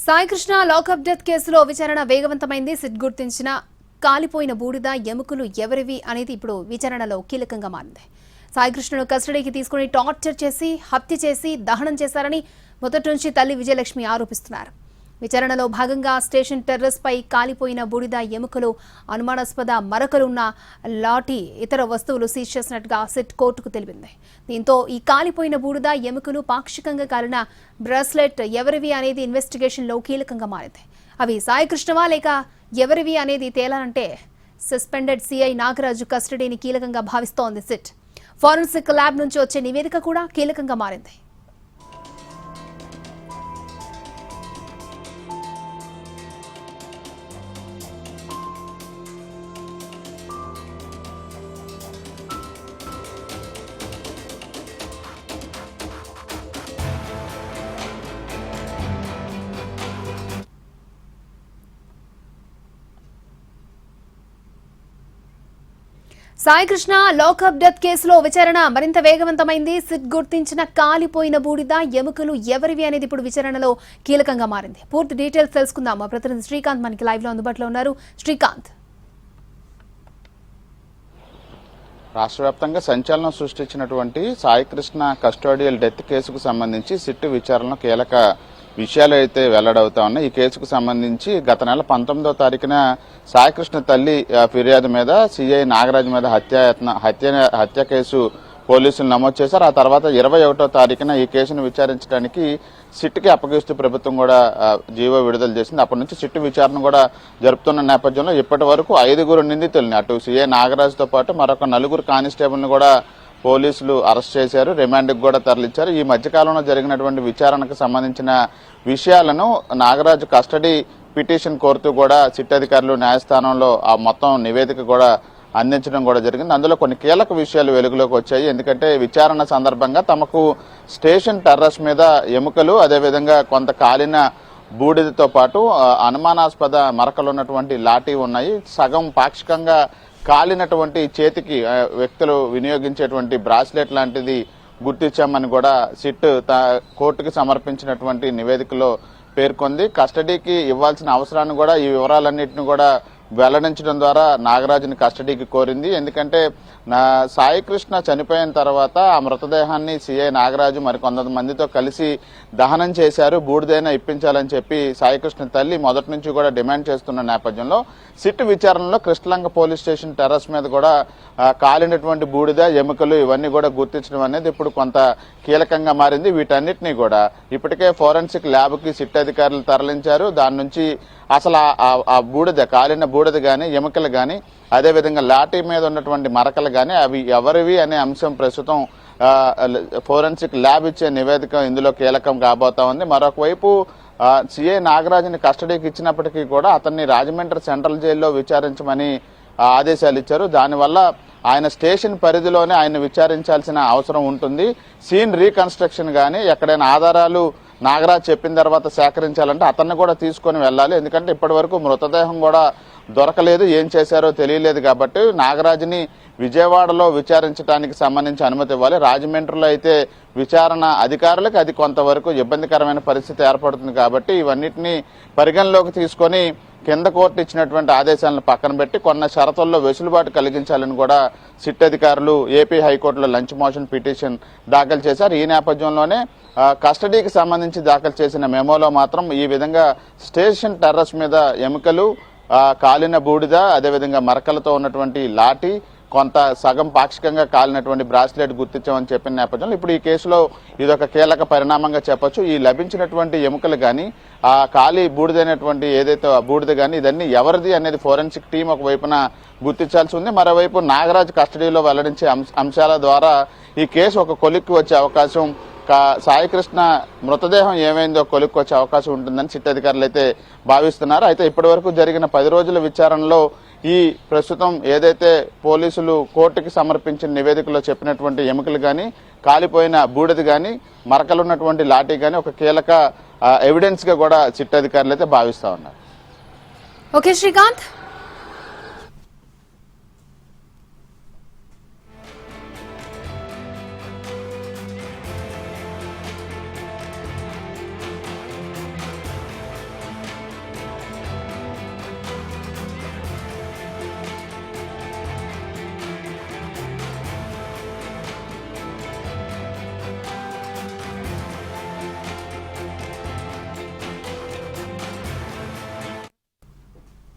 Saikrishna lockup death కేసులో విచారణ వేగవంతమైంది. SIT గుర్తించిన కాలిపోయిన బూడిద ఎముకలు ఎవరివి అనేది ఇప్పుడు విచారణలో కీలకంగా మారింది. సాయికృష్ణను కస్టడీకి తీసుకుని టార్చర్ చేసి హత్య చేసి దహనం చేశారని మొదటి నుంచి తల్లి విజయలక్ష్మి ఆరోపిస్తున్నారు. విచారణలో భాగంగా స్టేషన్ టెర్రస్ పై కాలిపోయిన బూడిద ఎముకలు, అనుమానాస్పద మరకలున్న లాఠీ, ఇతర వస్తువులు సీజ్ చేసినట్టుగా సిట్ కోర్టుకు తెలిపింది. దీంతో ఈ కాలిపోయిన బూడిద ఎముకలు, పాక్షికంగా కాలిన బ్రాస్లెట్ ఎవరివి అనేది ఇన్వెస్టిగేషన్లో కీలకంగా మారింది. అవి సాయికృష్ణవా లేక ఎవరివి అనేది తేలాలంటే సస్పెండెడ్ సిఐ నాగరాజు కస్టడీని కీలకంగా భావిస్తోంది సిట్. ఫోరెన్సిక్ ల్యాబ్ నుంచి వచ్చే నివేదిక కూడా కీలకంగా మారింది. సాయికృష్ణ లాకప్ డెత్ కేసులో విచారణ మరింత వేగవంతమైంది. సిట్ గుర్తించిన కాలిపోయిన బూడిద ఎముకలు ఎవరివి అనేది ఇప్పుడు విచారణలో కీలకంగా మారింది. పూర్తి డీటెయిల్స్ తెలుసుకుందాం. మా ప్రతినిధి శ్రీకాంత్ మనకి లైవ్ లో అందుబాటులో ఉన్నారు. శ్రీకాంత్, రాష్ట్ర వ్యాప్తంగా సంచలనం సృష్టించినటువంటి సాయికృష్ణ కస్టోడియల్ డెత్ కేసుకు సంబంధించి సిట్ విచారణలో కీలక విషయాలు అయితే వెల్లడవుతా ఉన్నాయి. ఈ కేసుకు సంబంధించి గత నెల 19వ తారీఖున సాయికృష్ణ తల్లి ఫిర్యాదు మీద సిఐ నాగరాజు మీద హత్య కేసు పోలీసులు నమోదు చేశారు. ఆ తర్వాత 21వ తారీఖున ఈ కేసును విచారించడానికి సిట్కి అప్పగిస్తూ ప్రభుత్వం కూడా జీవో విడుదల చేసింది. అప్పటి నుంచి సిట్ విచారణ కూడా జరుపుతున్న నేపథ్యంలో ఇప్పటి వరకు 5 నిందితుల్ని, అటు సిఐ నాగరాజుతో పాటు మరొక 4 కానిస్టేబుల్ని కూడా పోలీసులు అరెస్ట్ చేశారు, రిమాండ్కి కూడా తరలించారు. ఈ మధ్యకాలంలో జరిగినటువంటి విచారణకు సంబంధించిన విషయాలను నాగరాజు కస్టడీ పిటిషన్ కోరుతూ కూడా సిట్ అధికారులు న్యాయస్థానంలో ఆ మొత్తం నివేదిక కూడా అందించడం కూడా జరిగింది. అందులో కొన్ని కీలక విషయాలు వెలుగులోకి వచ్చాయి. ఎందుకంటే విచారణ సందర్భంగా తమకు స్టేషన్ టెర్రస్ మీద ఎముకలు, అదేవిధంగా కొంత కాలిన బూడిదతో పాటు అనుమానాస్పద మరకలు ఉన్నటువంటి లాఠీ ఉన్నాయి. సగం పాక్షికంగా కాలినటువంటి చేతికి వ్యక్తులు వినియోగించేటువంటి బ్రాస్లెట్ లాంటిది గుర్తించామని కూడా సిట్ కోర్టుకు సమర్పించినటువంటి నివేదికలో పేర్కొంది. కస్టడీకి ఇవ్వాల్సిన అవసరాన్ని కూడా ఈ వివరాలన్నింటినీ కూడా వెల్లడించడం ద్వారా నాగరాజుని కస్టడీకి కోరింది. ఎందుకంటే సాయికృష్ణ చనిపోయిన తర్వాత ఆ మృతదేహాన్ని సిఐ నాగరాజు మరికొంతమందితో కలిసి దహనం చేశారు, బూడిదైనా ఇప్పించాలని చెప్పి సాయికృష్ణ తల్లి మొదటి నుంచి కూడా డిమాండ్ చేస్తున్న నేపథ్యంలో సిట్ విచారణలో కృష్ణలంక పోలీస్ స్టేషన్ టెర్రస్ మీద కూడా కాలినటువంటి బూడిద, ఎముకలు ఇవన్నీ కూడా గుర్తించడం అనేది ఇప్పుడు కొంత కీలకంగా మారింది. వీటన్నిటినీ కూడా ఇప్పటికే ఫోరెన్సిక్ ల్యాబ్కి సిట్ అధికారులు తరలించారు. దాని నుంచి అసలు ఆ బూడిద, కాలిన బూడిద కానీ, ఎముకలు కానీ, అదేవిధంగా లాఠీ మీద ఉన్నటువంటి మరకలు కానీ అవి ఎవరివి అనే అంశం ప్రస్తుతం ఫోరెన్సిక్ ల్యాబ్ ఇచ్చే నివేదిక ఇందులో కీలకం కాబోతా ఉంది. మరొక వైపు సిఐ నాగరాజుని కస్టడీకి ఇచ్చినప్పటికీ కూడా అతన్ని రాజమండ్రి సెంట్రల్ జైల్లో విచారించమని ఆదేశాలు ఇచ్చారు. దానివల్ల ఆయన స్టేషన్ పరిధిలోనే ఆయన విచారించాల్సిన అవసరం ఉంటుంది. సీన్ రీకన్స్ట్రక్షన్ కానీ, ఎక్కడైనా ఆధారాలు నాగరాజ్ చెప్పిన తర్వాత సేకరించాలంటే అతన్ని కూడా తీసుకొని వెళ్ళాలి. ఎందుకంటే ఇప్పటి వరకు మృతదేహం కూడా దొరకలేదు, ఏం చేశారో తెలియలేదు. కాబట్టి నాగరాజుని విజయవాడలో విచారించడానికి సంబంధించి అనుమతి ఇవ్వాలి. రాజమండ్రిలో అయితే విచారణ అధికారులకు అది కొంతవరకు ఇబ్బందికరమైన పరిస్థితి ఏర్పడుతుంది. కాబట్టి ఇవన్నిటినీ పరిగణలోకి తీసుకొని కింద కోర్టు ఇచ్చినటువంటి ఆదేశాలను పక్కన పెట్టి కొన్ని షరతుల్లో వెసులుబాటు కలిగించాలని కూడా సిట్ అధికారులు ఏపీ హైకోర్టులో లంచ్ మోషన్ పిటిషన్ దాఖలు చేశారు. ఈ నేపథ్యంలోనే కస్టడీకి సంబంధించి దాఖలు చేసిన మెమోలో మాత్రం ఈ విధంగా స్టేషన్ టెర్రస్ మీద ఎముకలు, కాలిన బూడిద, అదేవిధంగా మరకలతో ఉన్నటువంటి లాఠీ, కొంత సగం పాక్షికంగా కాలినటువంటి బ్రాస్లెట్ గుర్తించామని చెప్పిన నేపథ్యంలో ఇప్పుడు ఈ కేసులో ఇదొక కీలక పరిణామంగా చెప్పొచ్చు. ఈ లభించినటువంటి ఎముకలు కానీ, ఆ కాలి బూడిదైనటువంటి ఏదైతే బూడిద కానీ, ఇదన్నీ ఎవరిది అనేది ఫోరెన్సిక్ టీం ఒకవైపున గుర్తించాల్సి ఉంది. మరోవైపు నాగరాజ్ కస్టడీలో వెల్లడించే అంశాల ద్వారా ఈ కేసు ఒక కొలిక్కి వచ్చే అవకాశం, సాయికృష్ణ మృతదేహం ఏమైందో కొలిక్కి వచ్చే అవకాశం ఉంటుందని సిట్ అధికారులు అయితే భావిస్తున్నారు. అయితే ఇప్పటి వరకు జరిగిన 10 రోజుల విచారణలో ఈ ప్రస్తుతం ఏదైతే పోలీసులు కోర్టుకి సమర్పించిన నివేదికలో చెప్పినటువంటి ఎముకలు కానీ, కాలిపోయిన బూడిద కానీ, మరకలున్నటువంటి లాఠీ కానీ ఒక కీలక ఎవిడెన్స్ గా కూడా సిట్ అధికారులు అయితే భావిస్తా ఉన్నారు. ఓకే శ్రీకాంత్.